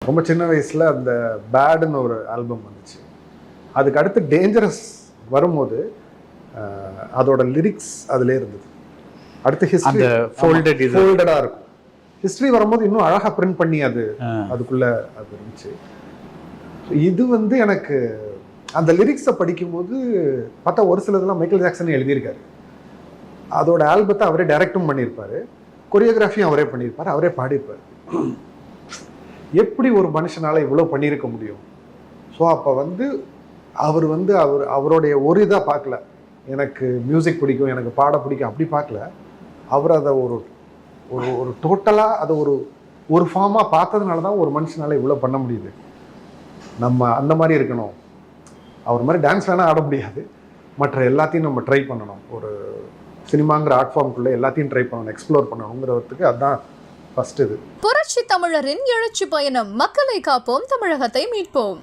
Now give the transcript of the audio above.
ரொம்ப சின்ன வயசில் அந்த பேடுன்னு ஒரு ஆல்பம் வந்துச்சு. அதுக்கு அடுத்து டேஞ்சரஸ் வரும்போது அதோட லிரிக்ஸ் அதிலே இருந்தது. அடுத்து ஹிஸ்ட்ரி ஃபோல்டடாக இருக்கும். ஹிஸ்ட்ரி வரும்போது இன்னும் அழகாக பிரிண்ட் பண்ணி அதுக்குள்ளே அது இருந்துச்சு. இது வந்து எனக்கு அந்த லிரிக்ஸை படிக்கும்போது பார்த்தா ஒரு சிலதெல்லாம் மைக்கேல் ஜாக்சன் எழுதியிருக்காரு. அதோட ஆல்பத்தை அவரே டைரக்டும் பண்ணியிருப்பார், கொரியோகிராஃபியும் அவரே பண்ணியிருப்பார், அவரே பாடியிருப்பார். எப்படி ஒரு மனுஷனால் இவ்வளோ பண்ணியிருக்க முடியும்? ஸோ அப்போ வந்து அவருடைய ஒரு இதாக பார்க்கல, எனக்கு மியூசிக் பிடிக்கும், எனக்கு பாட பிடிக்கும், அப்படி பார்க்கல. அவர் அதை ஒரு ஒரு டோட்டலாக அதை ஒரு ஃபார்மாக பார்த்ததுனால தான் ஒரு மனுஷனால் இவ்வளோ பண்ண முடியுது. நம்ம அந்த மாதிரி இருக்கணும். அவர் மாதிரி டான்ஸ் வேணால் ஆட முடியாது, மற்ற எல்லாத்தையும் நம்ம ட்ரை பண்ணணும். ஒரு சினிமாங்கிற ஆர்ட் ஃபார்முக்குள்ளே எல்லாத்தையும் ட்ரை பண்ணணும், எக்ஸ்ப்ளோர் பண்ணணுங்கிறதுக்கு அதுதான் ஃபர்ஸ்ட். இது புரட்சி தமிழரின் எழுச்சி பயணம். மக்களை காப்போம், தமிழகத்தை மீட்போம்.